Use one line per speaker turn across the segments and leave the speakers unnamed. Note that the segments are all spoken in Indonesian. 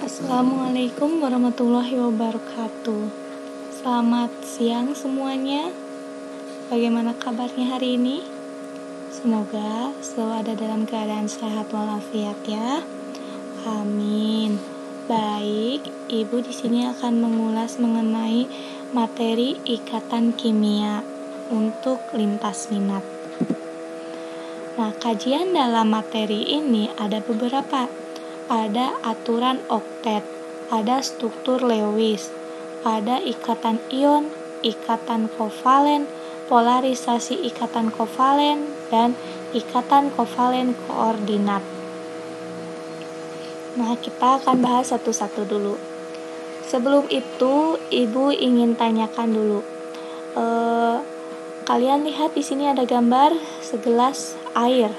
Assalamualaikum warahmatullahi wabarakatuh. Selamat siang semuanya. Bagaimana kabarnya hari ini? Semoga selalu ada dalam keadaan sehat walafiat ya. Amin. Baik, Ibu di sini akan mengulas mengenai materi ikatan kimia untuk lintas minat. Nah, kajian dalam materi ini ada beberapa. Ada aturan oktet, ada struktur Lewis, ada ikatan ion, ikatan kovalen, polarisasi ikatan kovalen, dan ikatan kovalen koordinat. Nah, kita akan bahas satu-satu dulu. Sebelum itu, Ibu ingin tanyakan dulu. Kalian lihat di sini ada gambar segelas air.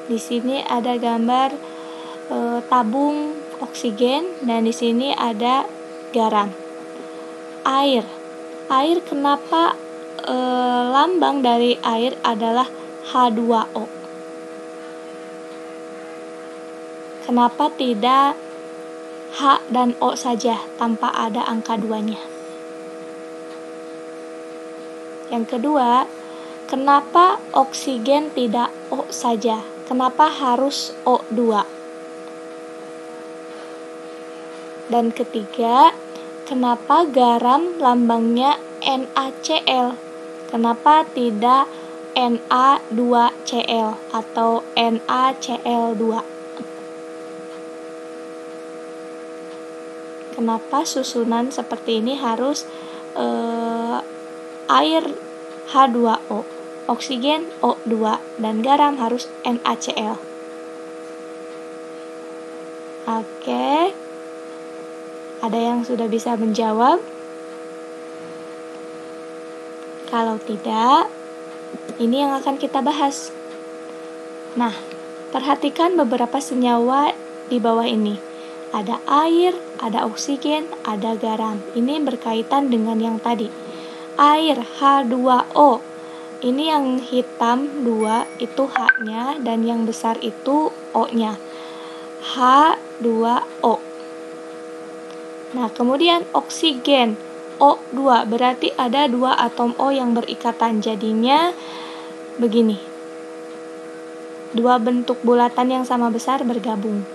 Di sini ada gambar tabung oksigen, dan di sini ada garam. Air kenapa lambang dari air adalah H2O? Kenapa tidak H dan O saja tanpa ada angka 2-nya? Yang kedua, kenapa oksigen tidak O saja? Kenapa harus O2? Dan ketiga, kenapa garam lambangnya NaCl? Kenapa tidak Na2Cl atau NaCl2? Kenapa susunan seperti ini harus air H2O, oksigen O2, dan garam harus NaCl? Oke. Ada yang sudah bisa menjawab? Kalau tidak, ini yang akan kita bahas. Nah, perhatikan beberapa senyawa di bawah ini. Ada air, ada oksigen, ada garam. Ini berkaitan dengan yang tadi. Air H2O. Ini yang hitam 2 itu H-nya, dan yang besar itu O-nya. H2O. Nah, kemudian oksigen O2, berarti ada 2 atom O yang berikatan. Jadinya begini. 2 bentuk bulatan yang sama besar bergabung.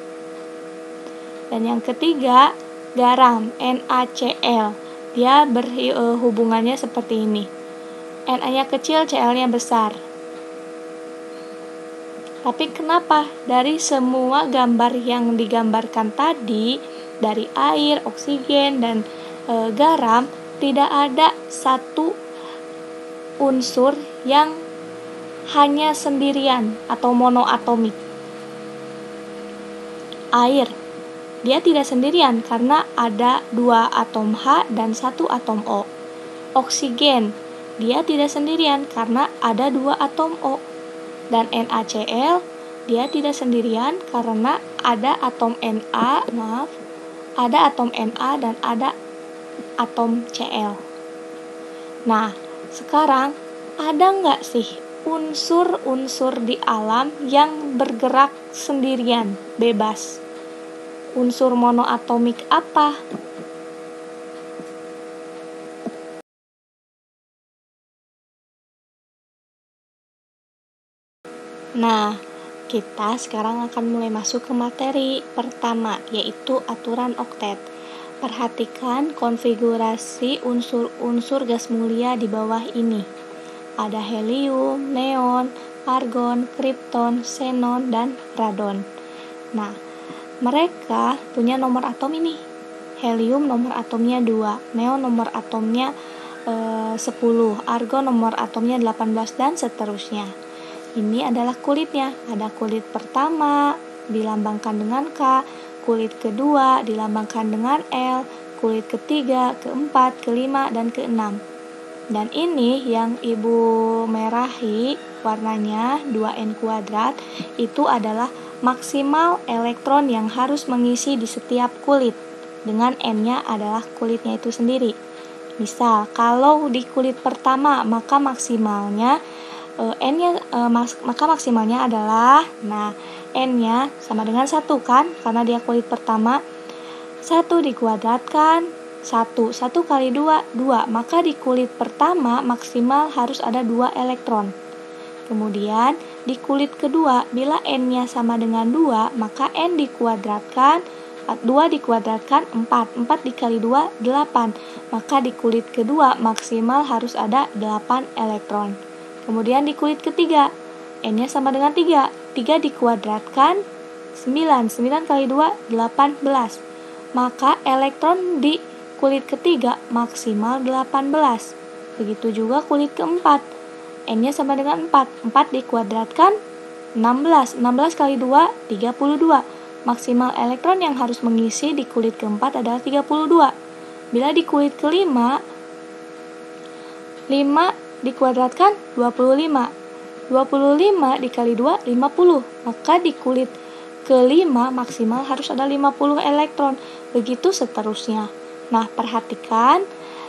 Dan yang ketiga, garam NaCl. Dia berhubungannya seperti ini. Na-nya kecil, Cl-nya besar. Tapi kenapa dari semua gambar yang digambarkan tadi, dari air, oksigen, dan garam, tidak ada satu unsur yang hanya sendirian atau monoatomik? Air, dia tidak sendirian karena ada 2 atom H dan 1 atom O. Oksigen, dia tidak sendirian karena ada 2 atom O. Dan NaCl, dia tidak sendirian karena ada atom Na, ada atom Na dan ada atom Cl. Nah, sekarang ada nggak sih unsur-unsur di alam yang bergerak sendirian, bebas? Unsur monoatomik apa? Nah, kita sekarang akan mulai masuk ke materi pertama, yaitu aturan oktet. Perhatikan konfigurasi unsur-unsur gas mulia di bawah ini. Ada helium, neon, argon, kripton, xenon, dan radon. Nah, mereka punya nomor atom ini. Helium nomor atomnya 2, neon nomor atomnya 10, argon nomor atomnya 18, dan seterusnya. Ini adalah kulitnya. Ada kulit pertama dilambangkan dengan K, kulit kedua dilambangkan dengan L, kulit ketiga, keempat, kelima, dan keenam. Dan ini yang Ibu merahi warnanya 2N², itu adalah maksimal elektron yang harus mengisi di setiap kulit, dengan N-nya adalah kulitnya itu sendiri. Misal, kalau di kulit pertama maka maksimalnya maka maksimalnya adalah, N-nya sama dengan 1 kan, karena dia kulit pertama. 1 dikuadratkan 1 kali 2, 2. Maka di kulit pertama maksimal harus ada 2 elektron. Kemudian di kulit kedua, bila N-nya sama dengan 2, maka N dikuadratkan 2 dikuadratkan 4. 4 dikali 2, 8. Maka di kulit kedua maksimal harus ada 8 elektron. Kemudian di kulit ketiga, N-nya sama dengan 3. 3 dikuadratkan 9. 9 kali 2, 18. Maka elektron di kulit ketiga maksimal 18. Begitu juga kulit keempat, N-nya sama dengan 4. 4 dikuadratkan 16. 16 kali 2, 32. Maksimal elektron yang harus mengisi di kulit keempat adalah 32. Bila di kulit kelima, 5 dikuadratkan 25. 25 dikali 2, 50. Maka di kulit kelima maksimal harus ada 50 elektron. Begitu seterusnya. Nah, perhatikan,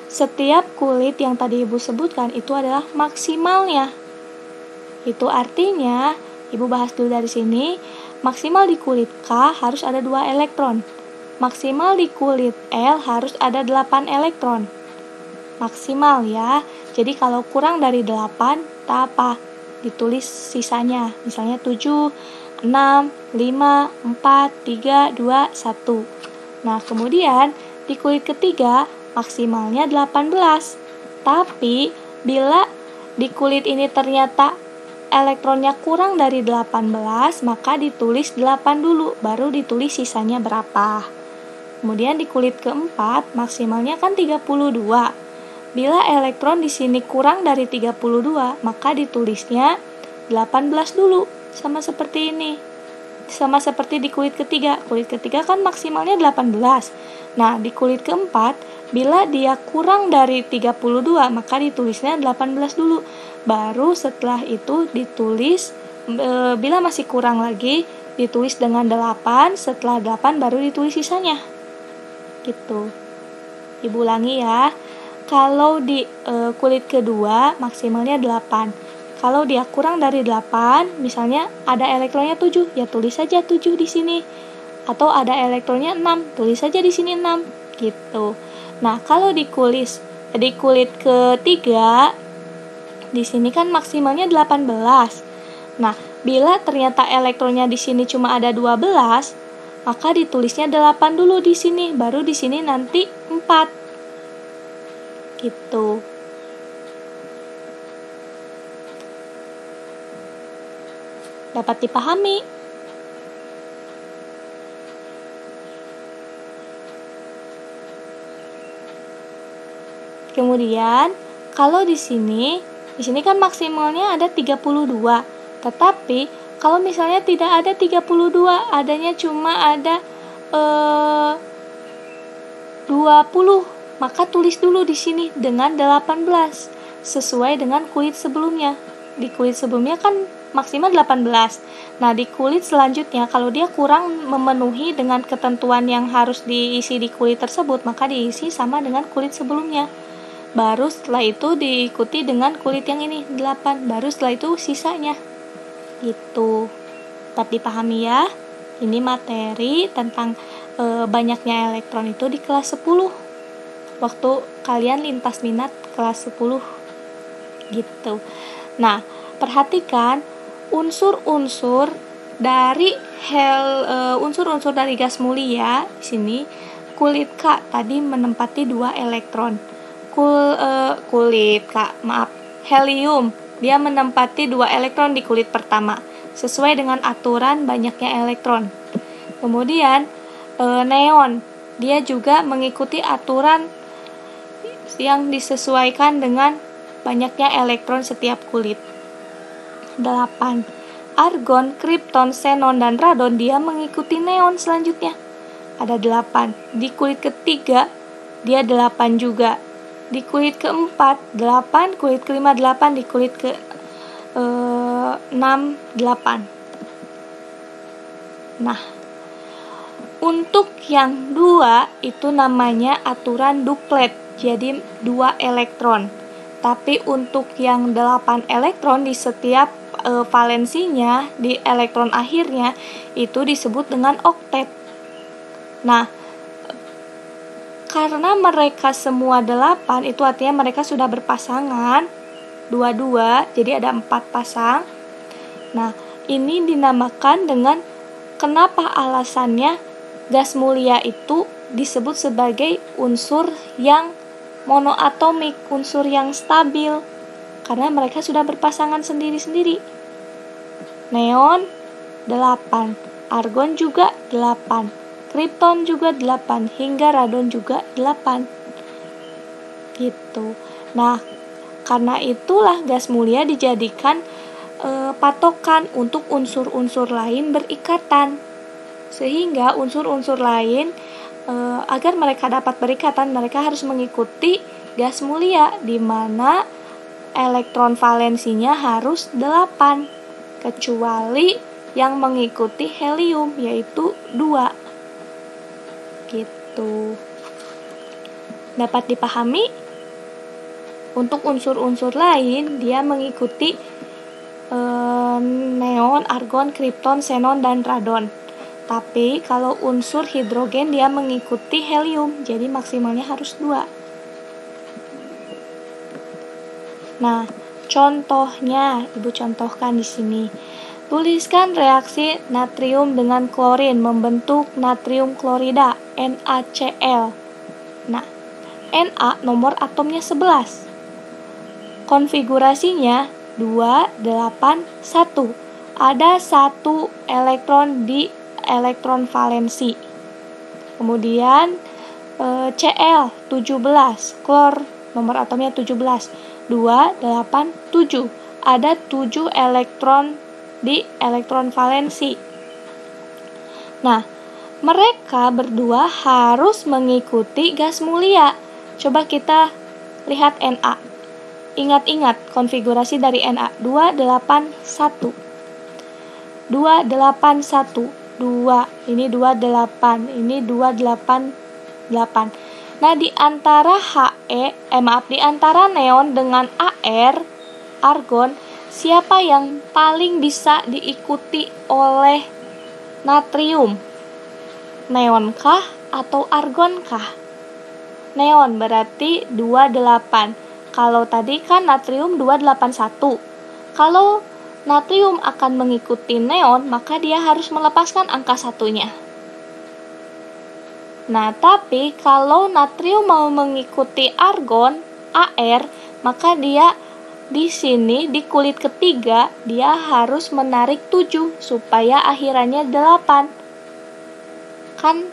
setiap kulit yang tadi Ibu sebutkan itu adalah maksimalnya. Itu artinya, Ibu bahas dulu dari sini, maksimal di kulit K harus ada 2 elektron. Maksimal di kulit L harus ada 8 elektron. Maksimal ya. Jadi kalau kurang dari 8, tak apa, ditulis sisanya. Misalnya 7, 6, 5, 4, 3, 2, 1. Nah, kemudian di kulit ketiga maksimalnya 18. Tapi bila di kulit ini ternyata elektronnya kurang dari 18, maka ditulis 8 dulu, baru ditulis sisanya berapa. Kemudian di kulit keempat, maksimalnya kan 32. Bila elektron di sini kurang dari 32, maka ditulisnya 18 dulu, sama seperti ini. Sama seperti di kulit ketiga. Kulit ketiga kan maksimalnya 18. Nah, di kulit keempat, bila dia kurang dari 32, maka ditulisnya 18 dulu. Baru setelah itu ditulis, bila masih kurang lagi, ditulis dengan 8, setelah 8 baru ditulis sisanya. Gitu. Ibu ulangi ya. Kalau di kulit kedua, maksimalnya 8. Kalau dia kurang dari 8, misalnya ada elektronnya 7, ya tulis saja 7 di sini. Atau ada elektronnya 6, tulis saja di sini 6. Gitu. Nah, kalau di kulit ketiga, di sini kan maksimalnya 18. Nah, bila ternyata elektronnya di sini cuma ada 12, maka ditulisnya 8 dulu di sini, baru di sini nanti 4. Gitu. Dapat dipahami? Kemudian, kalau di sini kan maksimalnya ada 32. Tetapi, kalau misalnya tidak ada 32, adanya cuma ada 20, maka tulis dulu di sini dengan 18, sesuai dengan kulit sebelumnya. Di kulit sebelumnya kan maksimal 18. Nah, di kulit selanjutnya, kalau dia kurang memenuhi dengan ketentuan yang harus diisi di kulit tersebut, maka diisi sama dengan kulit sebelumnya. Baru setelah itu diikuti dengan kulit yang ini 8, baru setelah itu sisanya. Gitu. Dapat dipahami ya? Ini materi tentang banyaknya elektron itu di kelas 10. Waktu kalian lintas minat kelas 10. Gitu. Nah, perhatikan unsur-unsur dari unsur-unsur dari gas mulia di sini. Kulit K tadi menempati 2 elektron. Helium, dia menempati 2 elektron di kulit pertama, sesuai dengan aturan banyaknya elektron. Kemudian neon, dia juga mengikuti aturan yang disesuaikan dengan banyaknya elektron setiap kulit. 8. Argon, kripton, xenon, dan radon, dia mengikuti neon selanjutnya. Ada 8. Di kulit ketiga, dia 8 juga. Di kulit keempat 8, kulit kelima 8, di kulit ke 6 8. Nah, untuk yang 2 itu namanya aturan duplet, jadi 2 elektron. Tapi untuk yang 8 elektron di setiap valensinya, di elektron akhirnya, itu disebut dengan oktet. Nah, karena mereka semua 8, itu artinya mereka sudah berpasangan, dua-dua, jadi ada 4 pasang. Nah, ini dinamakan dengan kenapa alasannya gas mulia itu disebut sebagai unsur yang monoatomik, unsur yang stabil, karena mereka sudah berpasangan sendiri-sendiri. Neon 8, argon juga 8, kripton juga 8, hingga radon juga 8. Gitu. Nah, karena itulah gas mulia dijadikan patokan untuk unsur-unsur lain berikatan. Sehingga unsur-unsur lain agar mereka dapat berikatan, mereka harus mengikuti gas mulia, di mana elektron valensinya harus 8, kecuali yang mengikuti helium, yaitu 2. Gitu. Dapat dipahami? Untuk unsur-unsur lain, dia mengikuti neon, argon, kripton, xenon, dan radon. Tapi kalau unsur hidrogen dia mengikuti helium, jadi maksimalnya harus 2. Nah, contohnya Ibu contohkan di sini. Tuliskan reaksi natrium dengan klorin membentuk natrium klorida, NaCl. Nah, Na nomor atomnya 11. Konfigurasinya 281. Ada 1 elektron di elektron valensi. Kemudian Cl 17, klor nomor atomnya 17. 287. Ada 7 elektron di elektron valensi. Nah, mereka berdua harus mengikuti gas mulia. Coba kita lihat Na. Ingat-ingat konfigurasi dari Na. 281. 281. 2, ini 28, ini 288. Nah, di antara di antara neon dengan argon, siapa yang paling bisa diikuti oleh natrium? Neon kah atau argon kah? Neon berarti 28. Kalau tadi kan natrium 281. Kalau natrium akan mengikuti neon, maka dia harus melepaskan angka 1-nya. Nah, tapi kalau natrium mau mengikuti argon, maka dia di sini di kulit ketiga dia harus menarik 7 supaya akhirannya 8. Kan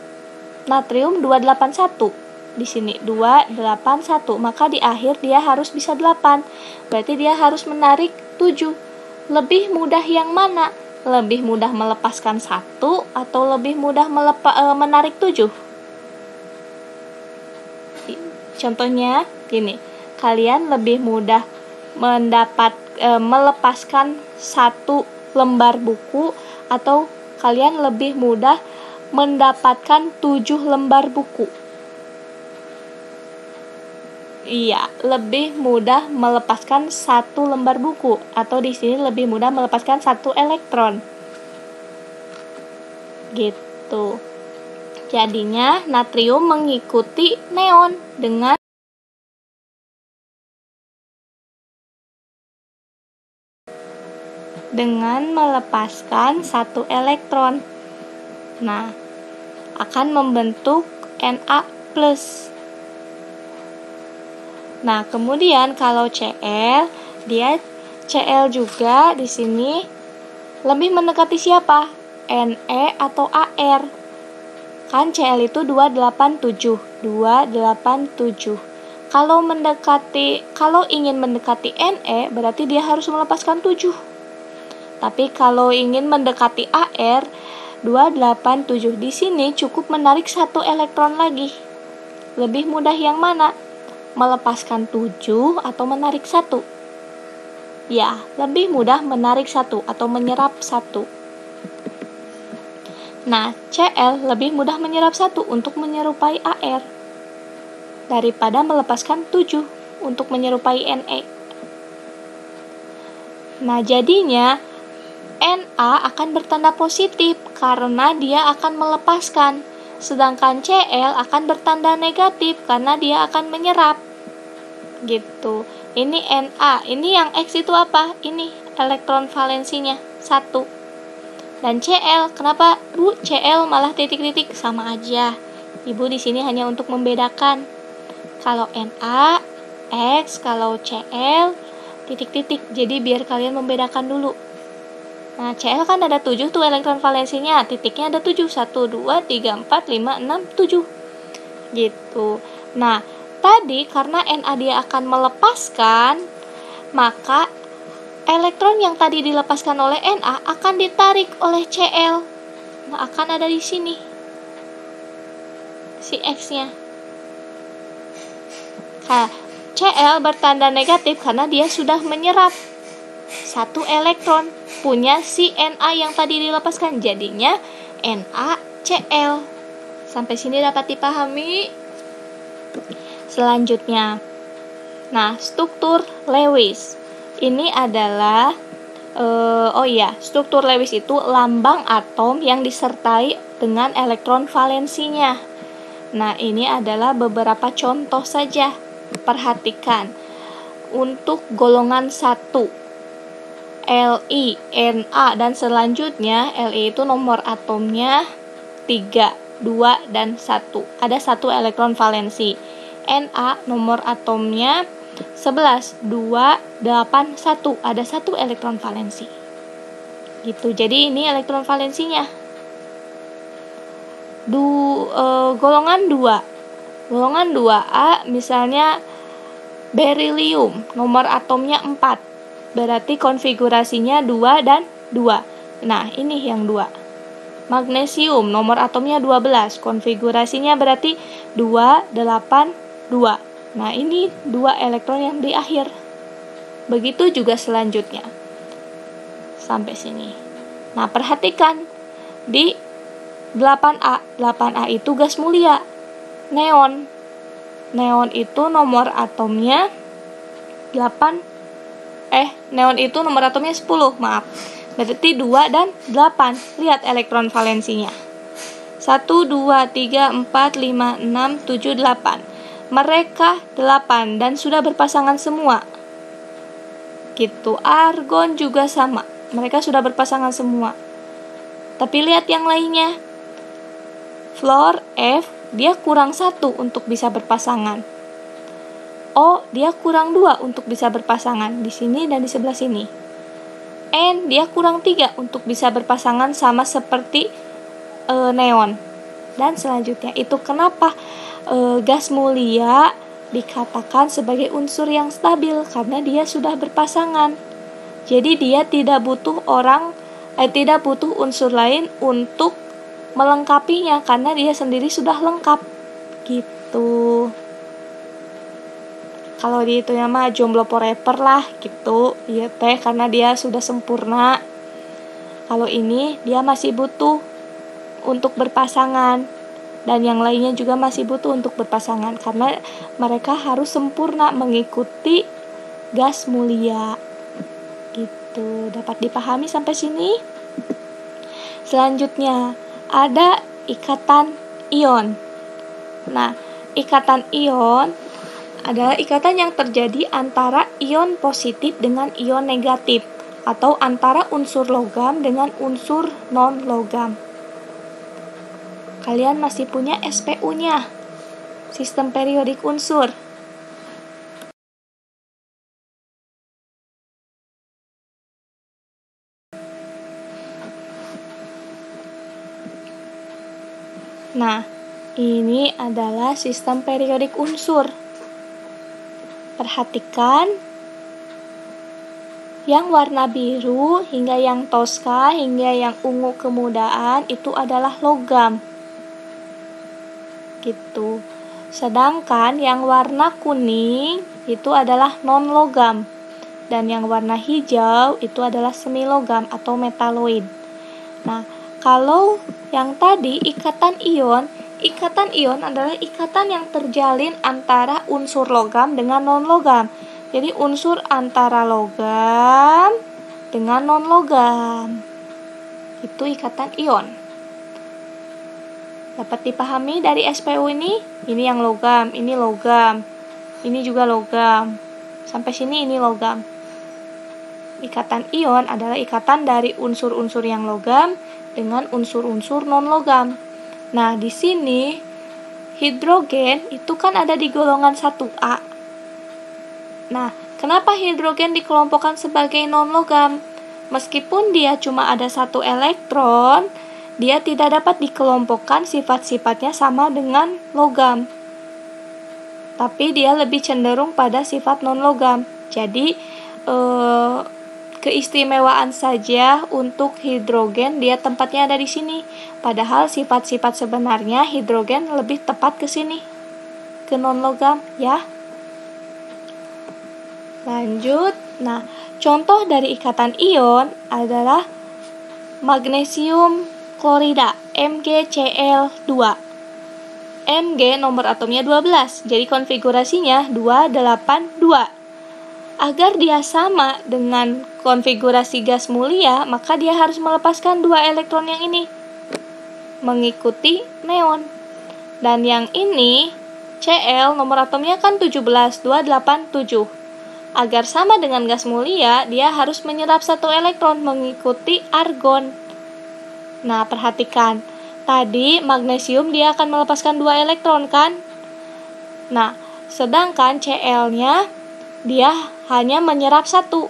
natrium 281. Di sini 281, maka di akhir dia harus bisa 8. Berarti dia harus menarik 7. Lebih mudah yang mana? Lebih mudah melepaskan 1 atau lebih mudah menarik 7? Contohnya gini, kalian lebih mudah melepaskan 1 lembar buku atau kalian lebih mudah mendapatkan 7 lembar buku? Iya, lebih mudah melepaskan 1 lembar buku, atau di sini lebih mudah melepaskan 1 elektron. Gitu. Jadinya natrium mengikuti neon dengan melepaskan 1 elektron. Nah, akan membentuk Na+. Nah, kemudian kalau Cl, dia Cl juga di sini lebih mendekati siapa? Ne atau Ar? Kan Cl itu 287. 287. Kalau ingin mendekati Ne, berarti dia harus melepaskan 7. Tapi kalau ingin mendekati Ar, 287 di sini cukup menarik 1 elektron lagi. Lebih mudah yang mana? Melepaskan 7 atau menarik 1? Ya, lebih mudah menarik 1 atau menyerap 1. Nah, Cl lebih mudah menyerap 1 untuk menyerupai Ar daripada melepaskan 7 untuk menyerupai Ne. Nah, jadinya Na akan bertanda positif karena dia akan melepaskan. sedangkan Cl akan bertanda negatif karena dia akan menyerap. Gitu. Ini Na. Ini yang X itu apa? Ini elektron valensinya 1. Dan Cl, kenapa Bu Cl malah titik-titik? Sama aja. Ibu di sini hanya untuk membedakan. Kalau Na X, kalau Cl titik-titik. Jadi biar kalian membedakan dulu. Nah, Cl kan ada 7 tuh elektron valensinya. Titiknya ada 7. 1, 2, 3, 4, 5, 6, 7. Gitu. Nah, tadi karena Na dia akan melepaskan, maka elektron yang tadi dilepaskan oleh Na akan ditarik oleh Cl. Nah, akan ada di sini. Si X-nya. Nah, Cl bertanda negatif karena dia sudah menyerap 1 elektron punya si Na yang tadi dilepaskan, jadinya NaCl. Sampai sini dapat dipahami? Selanjutnya, nah, struktur Lewis ini adalah struktur Lewis itu lambang atom yang disertai dengan elektron valensinya. Nah, ini adalah beberapa contoh saja. Perhatikan. Untuk golongan 1, Li, Na, dan selanjutnya, Li itu nomor atomnya 3, 2, dan 1. Ada 1 elektron valensi. Na nomor atomnya 11, 2, 8, 1. Ada 1 elektron valensi. Gitu. Jadi ini elektron valensinya. Golongan 2. Golongan 2A misalnya berilium, nomor atomnya 4. Berarti konfigurasinya 2 dan 2. Nah, ini yang 2. Magnesium, nomor atomnya 12. Konfigurasinya berarti 2, 8, 2. Nah, ini 2 elektron yang di akhir. Begitu juga selanjutnya. Sampai sini. Nah, perhatikan. Di 8A. 8A itu gas mulia. Neon. Neon itu nomor atomnya 8. Neon itu nomor atomnya 10, maaf. Berarti 2 dan 8. Lihat elektron valensinya. 1, 2, 3, 4, 5, 6, 7, 8. Mereka 8 dan sudah berpasangan semua. Gitu. Argon juga sama. Mereka sudah berpasangan semua. Tapi lihat yang lainnya. Fluor F, dia kurang 1 untuk bisa berpasangan. O, dia kurang 2 untuk bisa berpasangan di sini dan di sebelah sini. N, dia kurang 3 untuk bisa berpasangan sama seperti neon. Dan selanjutnya, itu kenapa gas mulia dikatakan sebagai unsur yang stabil, karena dia sudah berpasangan. Jadi dia tidak butuh unsur lain untuk melengkapinya, karena dia sendiri sudah lengkap. Gitu. Kalau di itu mah jomblo forever lah gitu. Iya teh, karena dia sudah sempurna. Kalau ini dia masih butuh untuk berpasangan, dan yang lainnya juga masih butuh untuk berpasangan, karena mereka harus sempurna mengikuti gas mulia. Gitu. Dapat dipahami sampai sini? Selanjutnya ada ikatan ion. Nah, ikatan ion adalah ikatan yang terjadi antara ion positif dengan ion negatif, atau antara unsur logam dengan unsur non-logam. Kalian masih punya SPU-nya, sistem periodik unsur. Nah, ini adalah sistem periodik unsur. Perhatikan, yang warna biru hingga yang toska hingga yang ungu kemudaan itu adalah logam. Gitu. Sedangkan yang warna kuning itu adalah non-logam, dan yang warna hijau itu adalah semilogam atau metaloid. Nah, kalau yang tadi ikatan ion adalah ikatan yang terjalin antara unsur logam dengan non-logam. Jadi unsur antara logam dengan non-logam. Itu ikatan ion. Dapat dipahami dari SPU ini? Ini yang logam, ini logam. Ini juga logam. Sampai sini ini logam. Ikatan ion adalah ikatan dari unsur-unsur yang logam dengan unsur-unsur non-logam. Nah, di sini hidrogen itu kan ada di golongan 1A. Nah, kenapa hidrogen dikelompokkan sebagai non-logam? Meskipun dia cuma ada 1 elektron, dia tidak dapat dikelompokkan, sifat-sifatnya sama dengan logam. Tapi dia lebih cenderung pada sifat non-logam. Jadi, keistimewaan saja untuk hidrogen dia tempatnya ada di sini. Padahal sifat-sifat sebenarnya hidrogen lebih tepat ke sini, ke non-logam ya. Lanjut. Nah, contoh dari ikatan ion adalah magnesium klorida MgCl2. Mg nomor atomnya 12, jadi konfigurasinya 282. Agar dia sama dengan konfigurasi gas mulia, maka dia harus melepaskan 2 elektron yang ini, mengikuti neon. Dan yang ini, Cl nomor atomnya kan 17, 287. Agar sama dengan gas mulia, dia harus menyerap 1 elektron, mengikuti argon. Nah, perhatikan. Tadi magnesium dia akan melepaskan 2 elektron kan? Nah, sedangkan Cl-nya dia hanya menyerap 1.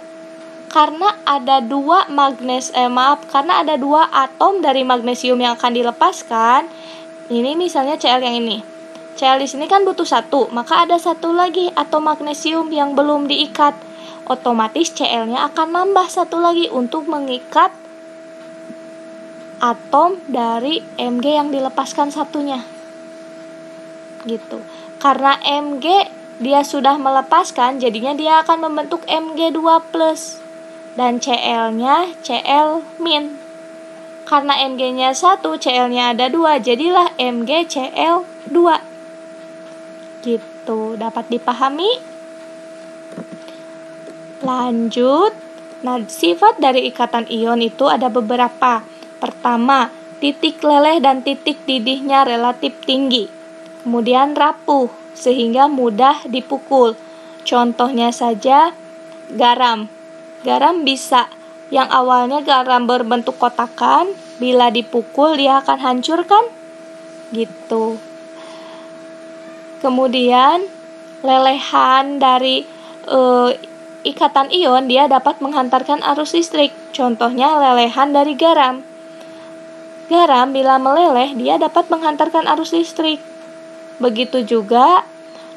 Karena ada 2 karena ada 2 atom dari magnesium yang akan dilepaskan. Ini misalnya Cl yang ini. Cl di sini kan butuh 1, maka ada 1 lagi atom magnesium yang belum diikat. Otomatis Cl-nya akan nambah 1 lagi untuk mengikat atom dari Mg yang dilepaskan satunya. Gitu. Karena Mg dia sudah melepaskan, jadinya dia akan membentuk Mg2+. Dan Cl-nya Cl-. Karena Mg-nya 1, Cl-nya ada 2, jadilah MgCl2. Gitu, dapat dipahami? Lanjut. Nah, sifat dari ikatan ion itu ada beberapa. Pertama, titik leleh dan titik didihnya relatif tinggi. Kemudian rapuh, sehingga mudah dipukul. Contohnya saja garam. Garam bisa, yang awalnya garam berbentuk kotakan, bila dipukul dia akan hancur kan? Gitu. Kemudian lelehan dari ikatan ion dia dapat menghantarkan arus listrik. Contohnya lelehan dari garam. Garam bila meleleh dia dapat menghantarkan arus listrik. Begitu juga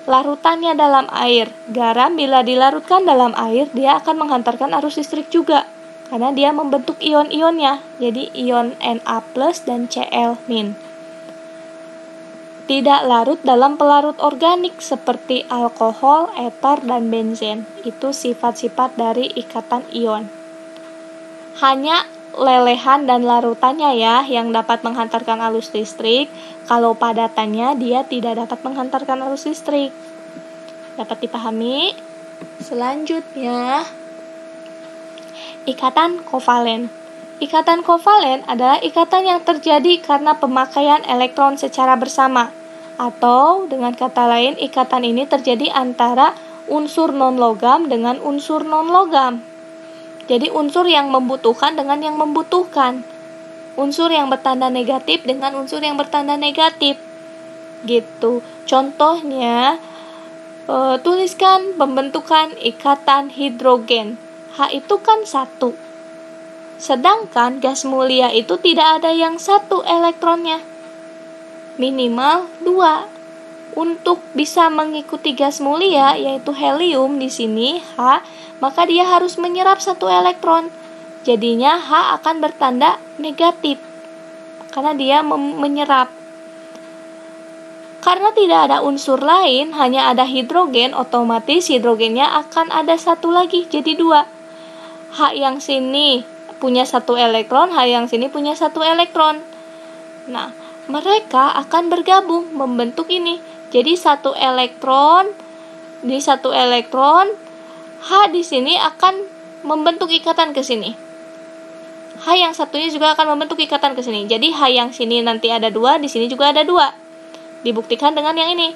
larutannya dalam air. Garam bila dilarutkan dalam air dia akan menghantarkan arus listrik juga, karena dia membentuk ion-ionnya. Jadi ion Na+ dan Cl-. Tidak larut dalam pelarut organik seperti alkohol, eter, dan benzen. Itu sifat-sifat dari ikatan ion. Hanya lelehan dan larutannya ya yang dapat menghantarkan arus listrik. Kalau padatannya dia tidak dapat menghantarkan arus listrik. Dapat dipahami? Selanjutnya, ikatan kovalen. Ikatan kovalen adalah ikatan yang terjadi karena pemakaian elektron secara bersama. Atau dengan kata lain, ikatan ini terjadi antara unsur non-logam dengan unsur non-logam. Jadi unsur yang membutuhkan dengan yang membutuhkan. Unsur yang bertanda negatif dengan unsur yang bertanda negatif. Gitu. Contohnya, tuliskan pembentukan ikatan hidrogen. H itu kan 1. Sedangkan gas mulia itu tidak ada yang 1 elektronnya. Minimal 2. Untuk bisa mengikuti gas mulia, yaitu helium di sini, H, maka dia harus menyerap 1 elektron. Jadinya H akan bertanda negatif, karena dia menyerap. Karena tidak ada unsur lain, hanya ada hidrogen, otomatis hidrogennya akan ada 1 lagi, jadi 2. H yang sini punya 1 elektron, H yang sini punya 1 elektron. Nah, mereka akan bergabung membentuk ini. Jadi 1 elektron di 1 elektron, H di sini akan membentuk ikatan ke sini. H yang satunya juga akan membentuk ikatan ke sini. Jadi H yang sini nanti ada 2, di sini juga ada 2. Dibuktikan dengan yang ini.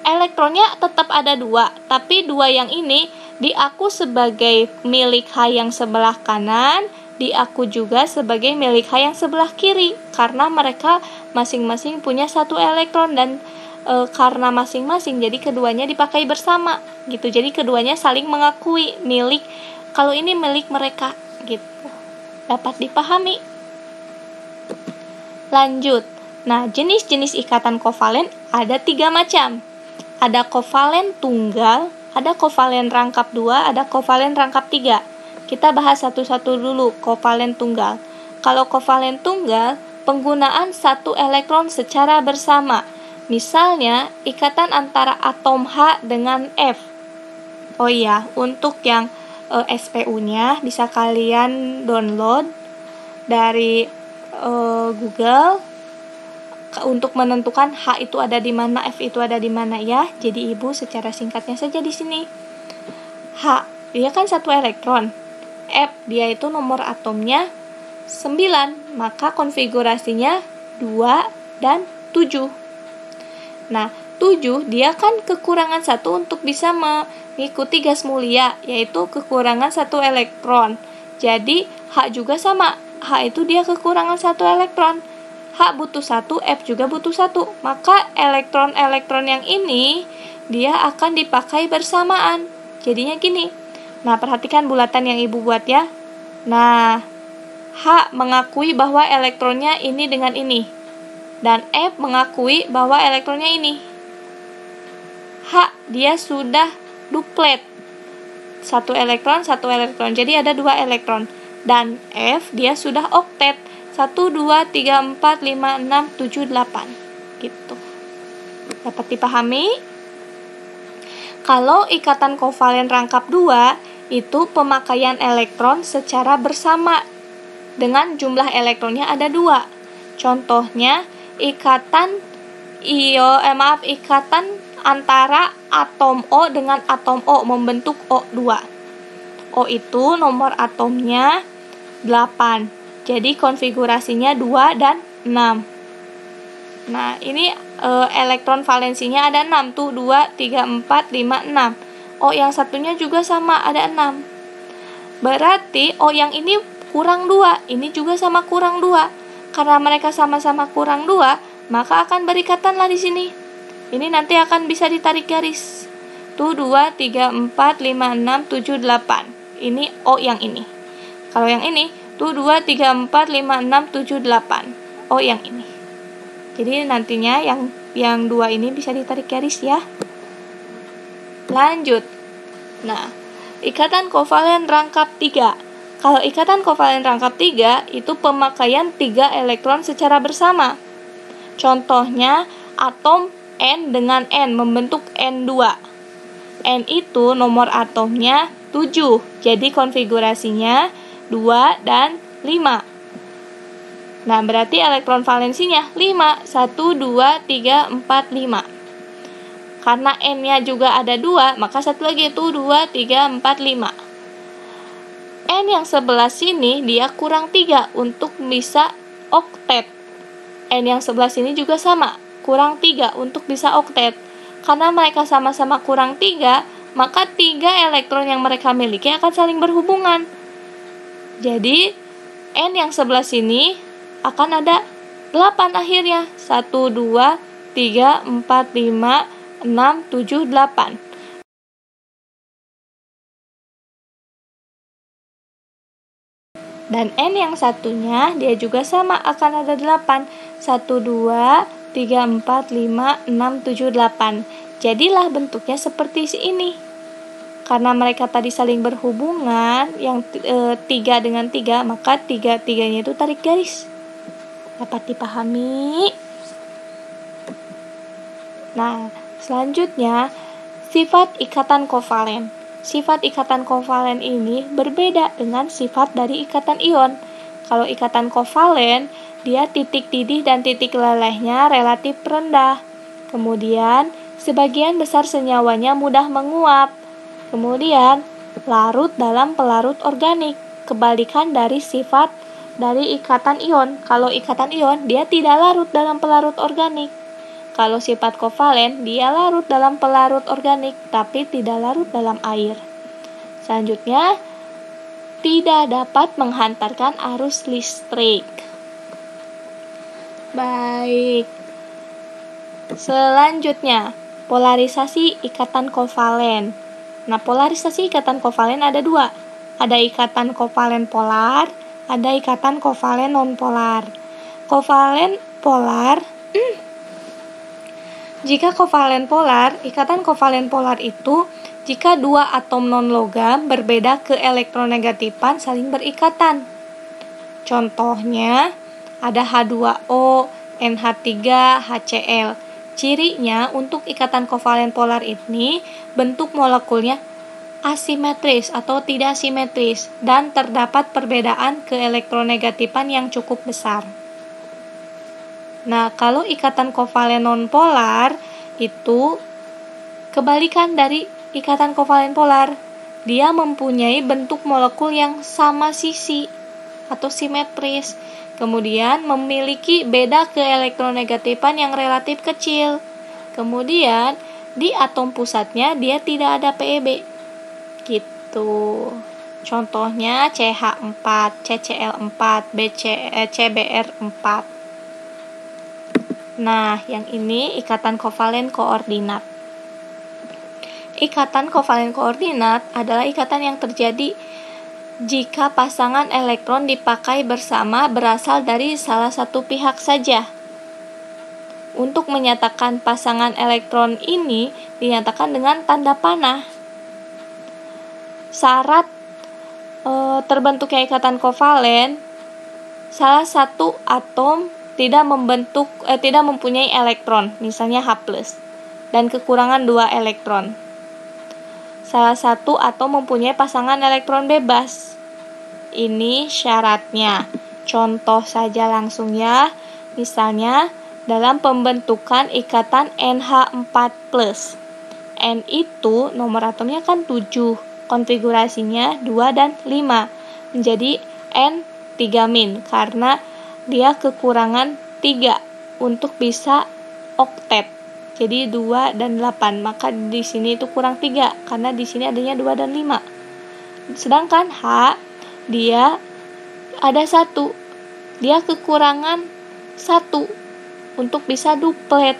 Elektronnya tetap ada 2, tapi 2 yang ini diaku sebagai milik H yang sebelah kanan, diaku juga sebagai milik H yang sebelah kiri, karena mereka masing-masing punya 1 elektron dan karena masing-masing jadi keduanya dipakai bersama gitu. Jadi keduanya saling mengakui milik, kalau ini milik mereka gitu. Dapat dipahami. Lanjut. Nah, jenis-jenis ikatan kovalen ada 3 macam. Ada kovalen tunggal, ada kovalen rangkap 2, ada kovalen rangkap 3. Kita bahas satu-satu dulu kovalen tunggal. Kalau kovalen tunggal, penggunaan 1 elektron secara bersama. Misalnya, ikatan antara atom H dengan F. Oh iya, untuk yang SPU-nya bisa kalian download dari Google untuk menentukan H itu ada di mana, F itu ada di mana ya. Jadi Ibu secara singkatnya saja di sini. H, dia kan 1 elektron. F, dia itu nomor atomnya 9, maka konfigurasinya 2 dan 7. Nah, 7 dia kan kekurangan 1 untuk bisa mengikuti gas mulia, yaitu kekurangan 1 elektron. Jadi H juga sama, H itu dia kekurangan 1 elektron. H butuh 1, F juga butuh 1. Maka elektron-elektron yang ini dia akan dipakai bersamaan. Jadinya gini. Nah, perhatikan bulatan yang Ibu buat ya. Nah, H mengakui bahwa elektronnya ini dengan ini. Dan F mengakui bahwa elektronnya ini. H dia sudah duplet. 1 elektron, 1 elektron. Jadi ada 2 elektron. Dan F dia sudah oktet. 1, 2, 3, 4, 5, 6, 7, 8. Gitu. Dapat dipahami? Kalau ikatan kovalen rangkap 2, itu pemakaian elektron secara bersama. Dengan jumlah elektronnya ada 2. Contohnya, ikatan antara atom O dengan atom O membentuk O2. O itu nomor atomnya 8. Jadi konfigurasinya 2 dan 6. Nah, ini elektron valensinya ada 6 tuh, 2, 3, 4, 5, 6. O yang satunya juga sama, ada 6. Berarti O yang ini kurang 2, ini juga sama kurang 2. Karena mereka sama-sama kurang 2, maka akan berikatan lah di sini. Ini nanti akan bisa ditarik garis. Tuh 2, 3, 4, 5, 6, 7, 8. Ini O yang ini. Kalau yang ini tuh 2, 3, 4, 5, 6, 7, 8. Oh, yang ini. Jadi nantinya yang 2 ini bisa ditarik garis ya. Lanjut. Nah, ikatan kovalen rangkap 3. Kalau ikatan kovalen rangkap 3 itu pemakaian 3 elektron secara bersama. Contohnya atom N dengan N membentuk N2. N itu nomor atomnya 7. Jadi konfigurasinya 2 dan 5. Nah, berarti elektron valensinya 5. 1, 2, 3, 4, 5. Karena N-nya juga ada 2, maka satu lagi itu 2, 3, 4, 5. N yang sebelah sini dia kurang 3 untuk bisa oktet. N yang sebelah sini juga sama, kurang 3 untuk bisa oktet. Karena mereka sama-sama kurang 3, maka 3 elektron yang mereka miliki akan saling berhubungan. Jadi, N yang sebelah sini akan ada 8 akhirnya. 1, 2, 3, 4, 5, 6, 7, 8. Dan N yang satunya dia juga sama, akan ada 8. 1, 2, 3, 4, 5, 6, 7, 8. Jadilah bentuknya seperti ini. Karena mereka tadi saling berhubungan, yang 3 dengan 3, maka 3-3-nya itu tarik garis. Dapat dipahami? Nah, selanjutnya, sifat ikatan kovalen. Sifat ikatan kovalen ini berbeda dengan sifat dari ikatan ion. Kalau ikatan kovalen, dia titik didih dan titik lelehnya relatif rendah. Kemudian, sebagian besar senyawanya mudah menguap. Kemudian, larut dalam pelarut organik. kebalikan dari sifat dari ikatan ion. Kalau ikatan ion, dia tidak larut dalam pelarut organik. Kalau sifat kovalen, dia larut dalam pelarut organik, tapi tidak larut dalam air. Selanjutnya, tidak dapat menghantarkan arus listrik. Baik. Selanjutnya, polarisasi ikatan kovalen. Nah, polarisasi ikatan kovalen ada dua. Ada ikatan kovalen polar, ada ikatan kovalen nonpolar. Kovalen polar, jika kovalen polar, ikatan kovalen polar itu jika dua atom non-logam berbeda keelektronegatifan saling berikatan. Contohnya, ada H2O, NH3, HCl. Cirinya untuk ikatan kovalen polar ini bentuk molekulnya asimetris atau tidak simetris dan terdapat perbedaan keelektronegatifan yang cukup besar. Nah, kalau ikatan kovalen nonpolar itu kebalikan dari ikatan kovalen polar. Dia mempunyai bentuk molekul yang sama sisi atau simetris. Kemudian memiliki beda keelektronegatifan yang relatif kecil. Kemudian di atom pusatnya dia tidak ada PeB. Gitu. Contohnya CH4, CCl4, CBr4. Nah, yang ini ikatan kovalen koordinat. Ikatan kovalen koordinat adalah ikatan yang terjadi jika pasangan elektron dipakai bersama berasal dari salah satu pihak saja. Untuk menyatakan pasangan elektron ini dinyatakan dengan tanda panah. Syarat terbentuknya ikatan kovalen, salah satu atom tidak mempunyai elektron, misalnya H+, dan kekurangan 2 elektron. Salah satu atom mempunyai pasangan elektron bebas. Ini syaratnya. Contoh saja langsung ya. Misalnya dalam pembentukan ikatan NH4+. N itu nomor atomnya kan 7, konfigurasinya 2 dan 5. Menjadi N3- karena dia kekurangan 3 untuk bisa oktet. Jadi 2 dan 8. Maka di sini itu kurang 3 karena di sini adanya 2 dan 5. Sedangkan H dia ada 1. Dia kekurangan 1 untuk bisa duplet.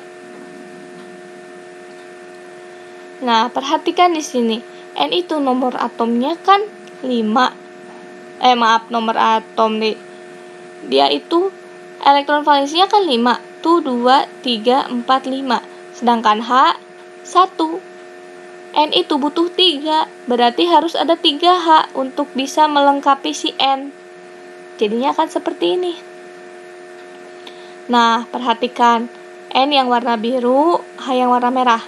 Nah, perhatikan di sini. N itu nomor atomnya kan 5. Nomor atom dia itu elektron valensinya kan 5. Tuh 2, 3, 4, 5. Sedangkan H 1. N itu butuh 3. Berarti harus ada 3H untuk bisa melengkapi si N. Jadinya akan seperti ini. Nah, perhatikan. N yang warna biru, H yang warna merah.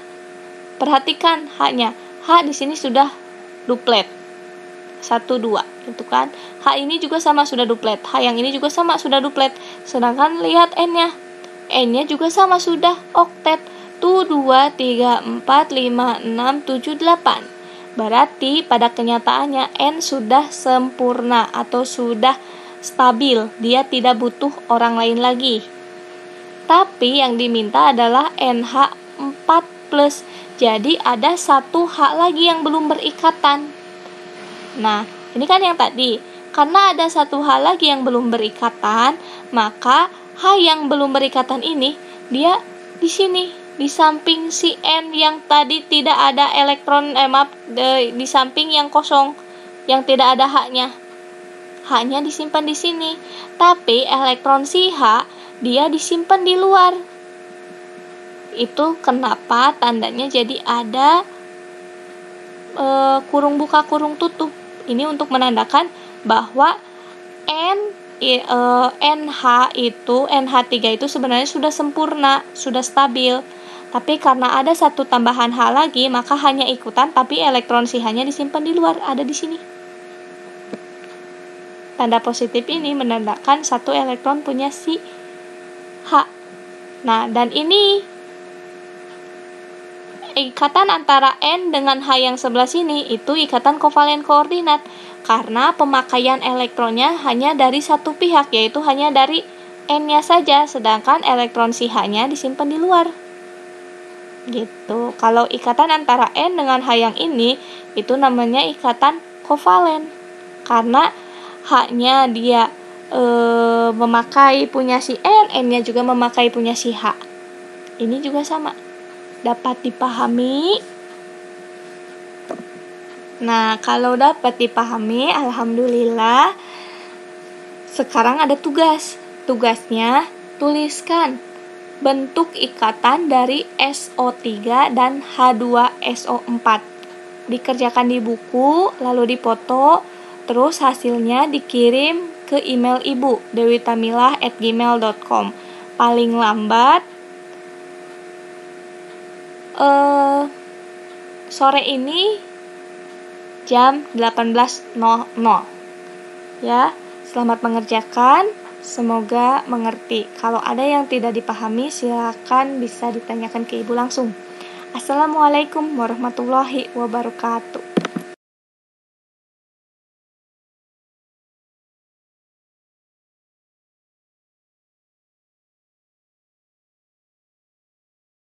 Perhatikan H-nya. H di sini sudah duplet. 1, 2, gitu kan. H ini juga sama sudah duplet. H yang ini juga sama sudah duplet. Sedangkan lihat N-nya. N-nya juga sama sudah oktet. Tuh 2, 3, 4, 5, 6, 7, 8. Berarti pada kenyataannya N sudah sempurna atau sudah stabil. Dia tidak butuh orang lain lagi. Tapi yang diminta adalah NH4+. Jadi ada 1 H lagi yang belum berikatan. Nah, ini kan yang tadi. Karena ada 1 H lagi yang belum berikatan, maka H yang belum berikatan ini dia di sini, di samping si N yang tadi tidak ada elektron, di samping yang kosong, yang tidak ada H-nya. H-nya disimpan di sini. Tapi elektron si H dia disimpan di luar. Itu kenapa tandanya jadi ada kurung buka kurung tutup. Ini untuk menandakan bahwa NH3 itu sebenarnya sudah sempurna, sudah stabil. Tapi karena ada 1 tambahan H lagi, maka hanya ikutan, tapi elektron si H-nya disimpan di luar, ada di sini. Tanda positif ini menandakan 1 elektron punya si H. Nah, dan ini ikatan antara N dengan H yang sebelah sini itu ikatan kovalen koordinat, karena pemakaian elektronnya hanya dari satu pihak, yaitu hanya dari N-nya saja, sedangkan elektron si H-nya disimpan di luar. Gitu. Kalau ikatan antara N dengan H yang ini itu namanya ikatan kovalen, karena H-nya dia memakai punya si N, N-nya juga memakai punya si H. Ini juga sama. Dapat dipahami? Nah, kalau dapat dipahami, alhamdulillah. Sekarang ada tugas. Tugasnya tuliskan bentuk ikatan dari SO3 dan H2SO4. Dikerjakan di buku, lalu dipoto, terus hasilnya dikirim ke email ibu dewitamilah@gmail.com. Paling lambat sore ini jam 18.00. Ya, selamat mengerjakan. Semoga mengerti. Kalau ada yang tidak dipahami, silakan bisa ditanyakan ke ibu langsung. Assalamualaikum warahmatullahi wabarakatuh.